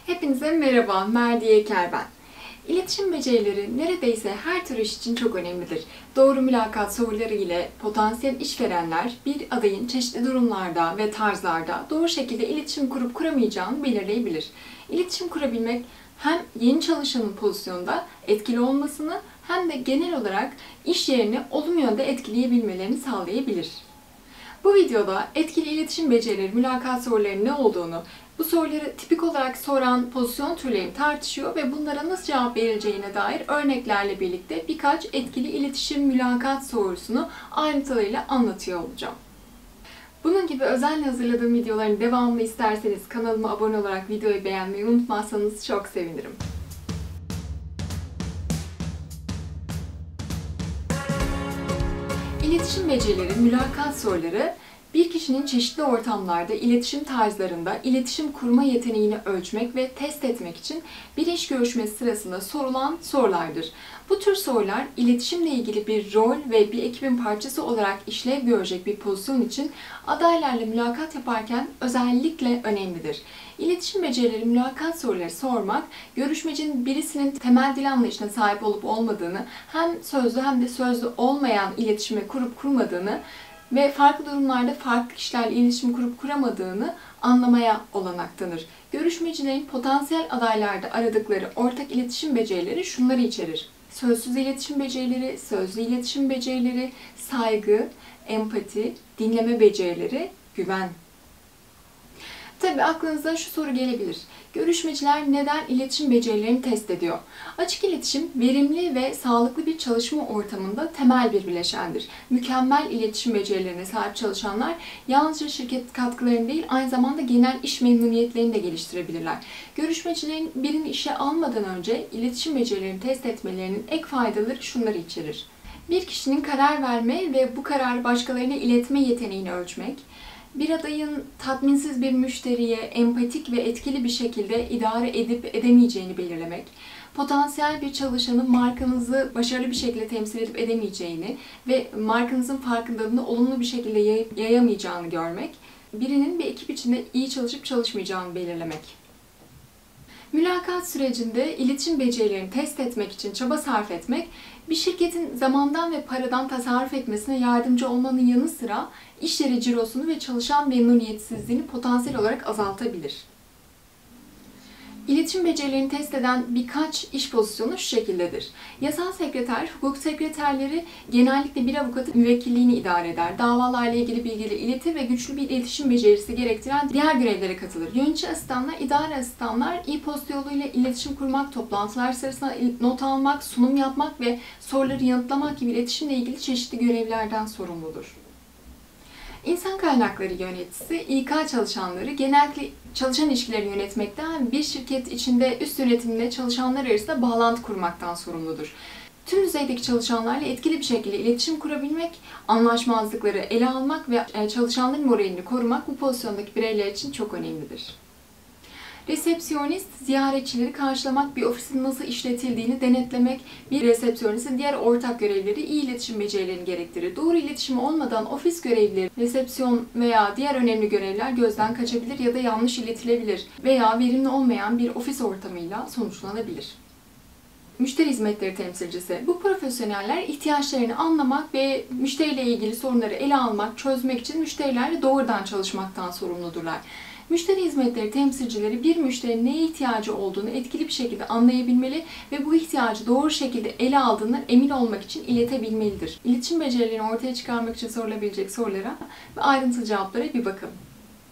Hepinize merhaba, Merdiye Eker ben. İletişim becerileri neredeyse her tür iş için çok önemlidir. Doğru mülakat soruları ile potansiyel işverenler bir adayın çeşitli durumlarda ve tarzlarda doğru şekilde iletişim kurup kuramayacağını belirleyebilir. İletişim kurabilmek hem yeni çalışanın pozisyonda etkili olmasını hem de genel olarak iş yerini olumlu yönde etkileyebilmelerini sağlayabilir. Bu videoda etkili iletişim becerileri, mülakat sorularının ne olduğunu, bu soruları tipik olarak soran pozisyon türlerini tartışıyor ve bunlara nasıl cevap verileceğine dair örneklerle birlikte birkaç etkili iletişim mülakat sorusunu ayrıntılarıyla anlatıyor olacağım. Bunun gibi özenle hazırladığım videoların devamını isterseniz kanalıma abone olarak videoyu beğenmeyi unutmazsanız çok sevinirim. İletişim becerileri, mülakat soruları, bir kişinin çeşitli ortamlarda, iletişim tarzlarında iletişim kurma yeteneğini ölçmek ve test etmek için bir iş görüşmesi sırasında sorulan sorulardır. Bu tür sorular, iletişimle ilgili bir rol ve bir ekibin parçası olarak işlev görecek bir pozisyon için adaylarla mülakat yaparken özellikle önemlidir. İletişim becerileri mülakat soruları sormak, görüşmecinin birisinin temel dil anlayışına sahip olup olmadığını, hem sözlü hem de sözlü olmayan iletişime kurup kurmadığını ve farklı durumlarda farklı kişilerle iletişim kurup kuramadığını anlamaya olanak tanır. Görüşmecilerin potansiyel adaylarda aradıkları ortak iletişim becerileri şunları içerir: sözsüz iletişim becerileri, sözlü iletişim becerileri, saygı, empati, dinleme becerileri, güven. Tabii aklınıza şu soru gelebilir: görüşmeciler neden iletişim becerilerini test ediyor? Açık iletişim, verimli ve sağlıklı bir çalışma ortamında temel bir bileşendir. Mükemmel iletişim becerilerine sahip çalışanlar yalnızca şirket katkılarını değil, aynı zamanda genel iş memnuniyetlerini de geliştirebilirler. Görüşmecilerin birini işe almadan önce iletişim becerilerini test etmelerinin ek faydaları şunları içerir: bir kişinin karar verme ve bu kararı başkalarına iletme yeteneğini ölçmek, bir adayın tatminsiz bir müşteriye empatik ve etkili bir şekilde idare edip edemeyeceğini belirlemek, potansiyel bir çalışanın markanızı başarılı bir şekilde temsil edip edemeyeceğini ve markanızın farkındalığını olumlu bir şekilde yayamayacağını görmek, birinin bir ekip içinde iyi çalışıp çalışmayacağını belirlemek. Mülakat sürecinde iletişim becerilerini test etmek için çaba sarf etmek, bir şirketin zamandan ve paradan tasarruf etmesine yardımcı olmanın yanı sıra iş yeri cirosunu ve çalışan memnuniyetsizliğini potansiyel olarak azaltabilir. İletişim becerilerini test eden birkaç iş pozisyonu şu şekildedir: yasal sekreter, hukuk sekreterleri genellikle bir avukatın müvekkilliğini idare eder. Davalarla ilgili bilgileri iletir ve güçlü bir iletişim becerisi gerektiren diğer görevlere katılır. Yönetici asistanlar, idare asistanlar e-posta yoluyla iletişim kurmak, toplantılar sırasında not almak, sunum yapmak ve soruları yanıtlamak gibi iletişimle ilgili çeşitli görevlerden sorumludur. İnsan kaynakları yöneticisi, İK çalışanları genellikle çalışan ilişkilerini yönetmekten, bir şirket içinde üst yönetimle çalışanlar arasında bağlantı kurmaktan sorumludur. Tüm düzeydeki çalışanlarla etkili bir şekilde iletişim kurabilmek, anlaşmazlıkları ele almak ve çalışanların moralini korumak bu pozisyondaki bireyler için çok önemlidir. Resepsiyonist, ziyaretçileri karşılamak, bir ofisin nasıl işletildiğini denetlemek, bir resepsiyonistin diğer ortak görevleri iyi iletişim becerilerini gerektirir. Doğru iletişim olmadan ofis görevlileri, resepsiyon veya diğer önemli görevler gözden kaçabilir ya da yanlış iletilebilir veya verimli olmayan bir ofis ortamıyla sonuçlanabilir. Müşteri hizmetleri temsilcisi. Bu profesyoneller ihtiyaçlarını anlamak ve müşteriyle ilgili sorunları ele almak, çözmek için müşterilerle doğrudan çalışmaktan sorumludurlar. Müşteri hizmetleri temsilcileri bir müşterinin neye ihtiyacı olduğunu etkili bir şekilde anlayabilmeli ve bu ihtiyacı doğru şekilde ele aldığından emin olmak için iletebilmelidir. İletişim becerilerini ortaya çıkarmak için sorulabilecek sorulara ve ayrıntılı cevaplara bir bakalım.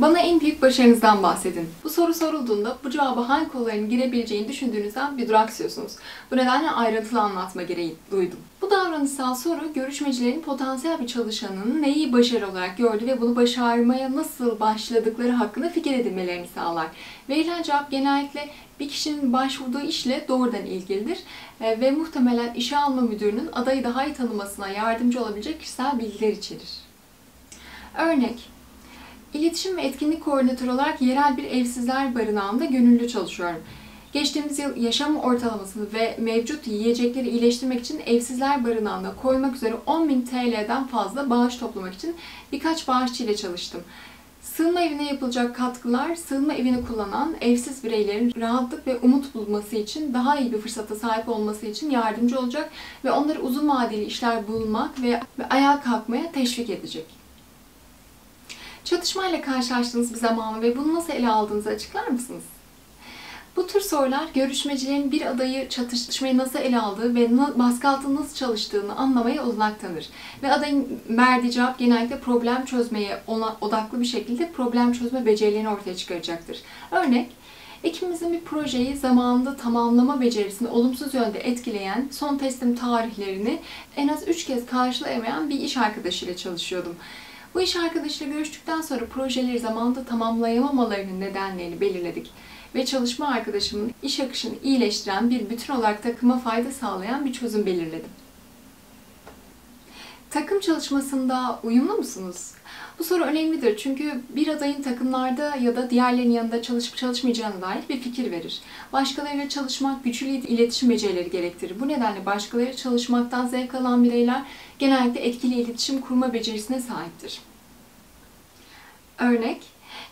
Bana en büyük başarınızdan bahsedin. Bu soru sorulduğunda bu cevaba hangi kolların girebileceğini düşündüğünüzden bir duraksıyorsunuz. Bu nedenle ayrıntılı anlatma gereği duydum. Bu davranışsal soru, görüşmecilerin potansiyel bir çalışanın neyi başarı olarak gördüğü ve bunu başarmaya nasıl başladıkları hakkında fikir edinmelerini sağlar. Verilen cevap genellikle bir kişinin başvurduğu işle doğrudan ilgilidir ve muhtemelen işe alma müdürünün adayı daha iyi tanımasına yardımcı olabilecek kişisel bilgiler içerir. Örnek: İletişim ve etkinlik koordinatörü olarak yerel bir evsizler barınağında gönüllü çalışıyorum. Geçtiğimiz yıl yaşam ortalamasını ve mevcut yiyecekleri iyileştirmek için evsizler barınağına koymak üzere 10.000 TL'den fazla bağış toplamak için birkaç bağışçı ile çalıştım. Sığınma evine yapılacak katkılar, sığınma evini kullanan evsiz bireylerin rahatlık ve umut bulması için, daha iyi bir fırsata sahip olması için yardımcı olacak ve onları uzun vadeli işler bulmak ve ayağa kalkmaya teşvik edecek. Çatışmayla karşılaştığınız bir zamanı ve bunu nasıl ele aldığınızı açıklar mısınız? Bu tür sorular görüşmecilerin bir adayı çatışmayı nasıl ele aldığı ve baskı altında nasıl çalıştığını anlamaya olanak tanır. Ve adayın verdiği cevap genellikle problem çözmeye odaklı bir şekilde problem çözme becerilerini ortaya çıkaracaktır. Örnek, ekibimizin bir projeyi zamanında tamamlama becerisini olumsuz yönde etkileyen son teslim tarihlerini en az 3 kez karşılayamayan bir iş arkadaşıyla çalışıyordum. Bu iş arkadaşıyla görüştükten sonra projeleri zamanında tamamlayamamalarının nedenlerini belirledik ve çalışma arkadaşımın iş akışını iyileştiren bir bütün olarak takıma fayda sağlayan bir çözüm belirledim. Takım çalışmasında uyumlu musunuz? Bu soru önemlidir çünkü bir adayın takımlarda ya da diğerlerinin yanında çalışıp çalışmayacağına dair bir fikir verir. Başkalarıyla çalışmak güçlü iletişim becerileri gerektirir. Bu nedenle başkalarıyla çalışmaktan zevk alan bireyler genellikle etkili iletişim kurma becerisine sahiptir. Örnek,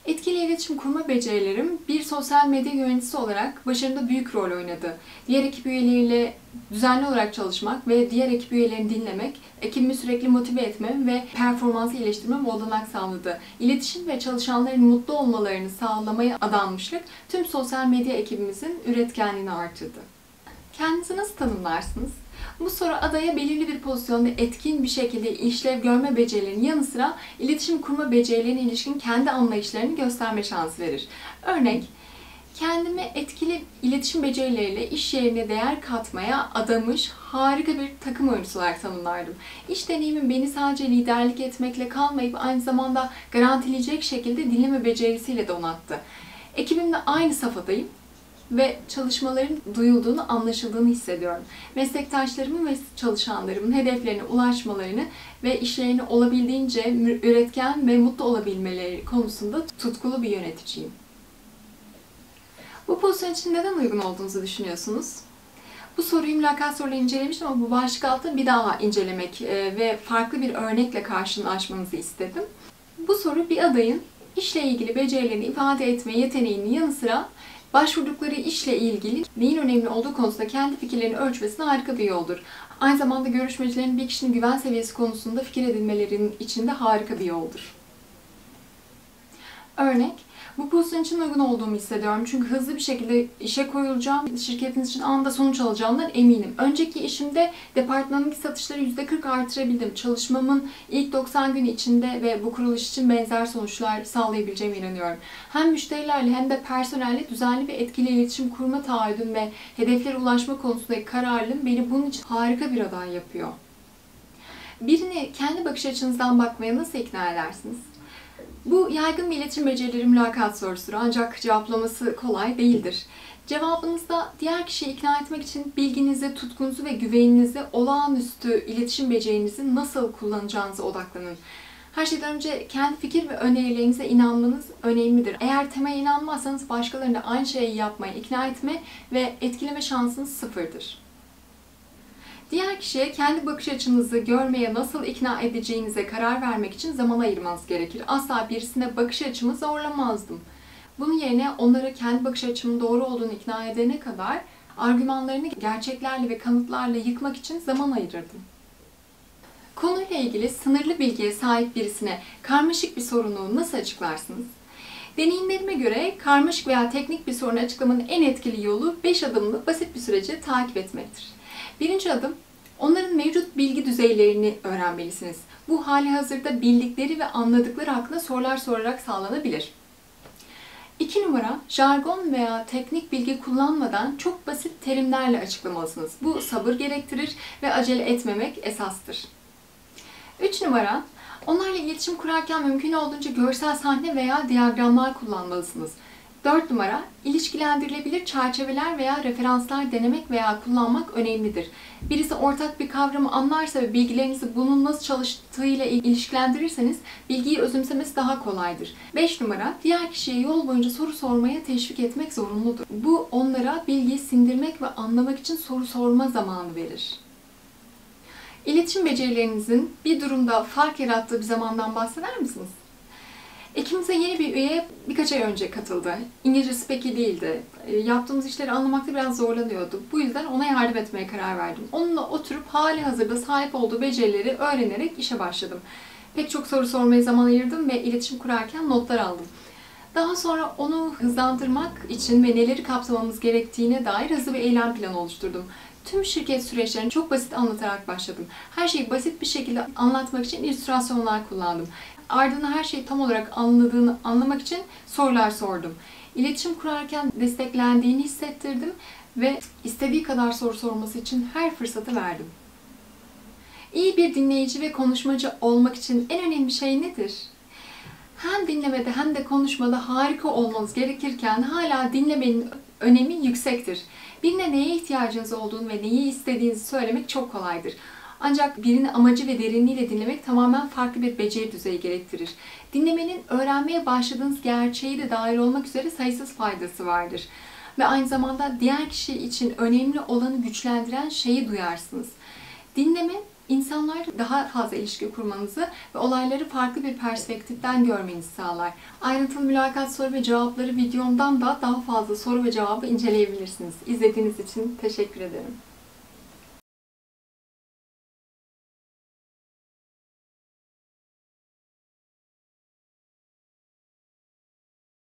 etkili iletişim kurma becerilerim bir sosyal medya yöneticisi olarak başarımda büyük rol oynadı. Diğer ekip üyeleriyle düzenli olarak çalışmak ve diğer ekip üyelerini dinlemek, ekibimi sürekli motive etmem ve performansı iyileştirmem olanak sağladı. İletişim ve çalışanların mutlu olmalarını sağlamaya adanmışlık tüm sosyal medya ekibimizin üretkenliğini artırdı. Kendinizi nasıl tanımlarsınız? Bu soru adaya belirli bir pozisyonda etkin bir şekilde işlev görme becerilerinin yanı sıra iletişim kurma becerilerine ilişkin kendi anlayışlarını gösterme şansı verir. Örnek, kendimi etkili iletişim becerileriyle iş yerine değer katmaya adamış harika bir takım oyuncusu olarak tanımlardım. İş deneyimim beni sadece liderlik etmekle kalmayıp aynı zamanda garantileyecek şekilde dinleme becerisiyle donattı. Ekibimle aynı safhadayım ve çalışmaların duyulduğunu, anlaşıldığını hissediyorum. Meslektaşlarımın ve çalışanlarımın hedeflerine ulaşmalarını ve işlerini olabildiğince üretken ve mutlu olabilmeleri konusunda tutkulu bir yöneticiyim. Bu pozisyon için neden uygun olduğunuzu düşünüyorsunuz? Bu soruyu mülakat sorularını incelemiştim ama bu başlık altında bir daha incelemek ve farklı bir örnekle karşılaşmanızı istedim. Bu soru bir adayın işle ilgili becerilerini ifade etme yeteneğinin yanı sıra başvurdukları işle ilgili neyin önemli olduğu konusunda kendi fikirlerini ölçmesine harika bir yoldur. Aynı zamanda görüşmecilerin bir kişinin güven seviyesi konusunda fikir edinmelerinin için de harika bir yoldur. Örnek, bu pozisyon için uygun olduğumu hissediyorum çünkü hızlı bir şekilde işe koyulacağım, şirketiniz için anında sonuç alacağımdan eminim. Önceki işimde departmanımdaki satışları %40 artırabildim. Çalışmamın ilk 90 gün içinde ve bu kuruluş için benzer sonuçlar sağlayabileceğime inanıyorum. Hem müşterilerle hem de personelle düzenli ve etkili iletişim kurma taahhüdüm ve hedeflere ulaşma konusundaki kararlılığım beni bunun için harika bir aday yapıyor. Birini kendi bakış açınızdan bakmaya nasıl ikna edersiniz? Bu yaygın bir iletişim becerileri mülakat sorusudur ancak cevaplaması kolay değildir. Cevabınızda diğer kişiyi ikna etmek için bilginizi, tutkunuzu ve güveninizi, olağanüstü iletişim becerinizi nasıl kullanacağınıza odaklanın. Her şeyden önce kendi fikir ve önerilerinize inanmanız önemlidir. Eğer temel inanmazsanız başkalarını da aynı şeyi yapmaya ikna etme ve etkileme şansınız sıfırdır. Diğer kişiye kendi bakış açınızı görmeye nasıl ikna edeceğinize karar vermek için zaman ayırmanız gerekir. Asla birisine bakış açımı zorlamazdım. Bunun yerine onlara kendi bakış açımın doğru olduğunu ikna edene kadar argümanlarını gerçeklerle ve kanıtlarla yıkmak için zaman ayırırdım. Konuyla ilgili sınırlı bilgiye sahip birisine karmaşık bir sorunu nasıl açıklarsınız? Deneyimlerime göre karmaşık veya teknik bir sorunu açıklamanın en etkili yolu 5 adımlı basit bir süreci takip etmektir. Birinci adım, onların mevcut bilgi düzeylerini öğrenmelisiniz. Bu halihazırda bildikleri ve anladıkları hakkında sorular sorarak sağlanabilir. 2 numara, jargon veya teknik bilgi kullanmadan çok basit terimlerle açıklamalısınız. Bu sabır gerektirir ve acele etmemek esastır. 3 numara, onlarla iletişim kurarken mümkün olduğunca görsel sahne veya diyagramlar kullanmalısınız. 4 numara, ilişkilendirilebilir çerçeveler veya referanslar denemek veya kullanmak önemlidir. Birisi ortak bir kavramı anlarsa ve bilgilerinizi bunun nasıl çalıştığıyla ilişkilendirirseniz bilgiyi özümsemesi daha kolaydır. 5 numara, diğer kişiye yol boyunca soru sormaya teşvik etmek zorunludur. Bu onlara bilgiyi sindirmek ve anlamak için soru sorma zamanı verir. İletişim becerilerinizin bir durumda fark yarattığı bir zamandan bahseder misiniz? Ekibimize yeni bir üye birkaç ay önce katıldı. İngilizcesi pek iyi değildi. Yaptığımız işleri anlamakta biraz zorlanıyordu. Bu yüzden ona yardım etmeye karar verdim. Onunla oturup hali hazırda sahip olduğu becerileri öğrenerek işe başladım. Pek çok soru sormaya zaman ayırdım ve iletişim kurarken notlar aldım. Daha sonra onu hızlandırmak için ve neleri kapsamamız gerektiğine dair hızlı bir eylem planı oluşturdum. Tüm şirket süreçlerini çok basit anlatarak başladım. Her şeyi basit bir şekilde anlatmak için illüstrasyonlar kullandım. Ardından her şeyi tam olarak anladığını anlamak için sorular sordum. İletişim kurarken desteklendiğini hissettirdim ve istediği kadar soru sorması için her fırsatı verdim. İyi bir dinleyici ve konuşmacı olmak için en önemli şey nedir? Hem dinlemede hem de konuşmada harika olmanız gerekirken hala dinlemenin önemi yüksektir. Birine neye ihtiyacınız olduğunu ve neyi istediğinizi söylemek çok kolaydır. Ancak birini amacı ve derinliğiyle dinlemek tamamen farklı bir beceri düzeyi gerektirir. Dinlemenin öğrenmeye başladığınız gerçeği de dahil olmak üzere sayısız faydası vardır. Ve aynı zamanda diğer kişi için önemli olanı güçlendiren şeyi duyarsınız. Dinleme, İnsanlar daha fazla ilişki kurmanızı ve olayları farklı bir perspektiften görmenizi sağlar. Ayrıntılı mülakat soru ve cevapları videomdan da daha fazla soru ve cevabı inceleyebilirsiniz. İzlediğiniz için teşekkür ederim.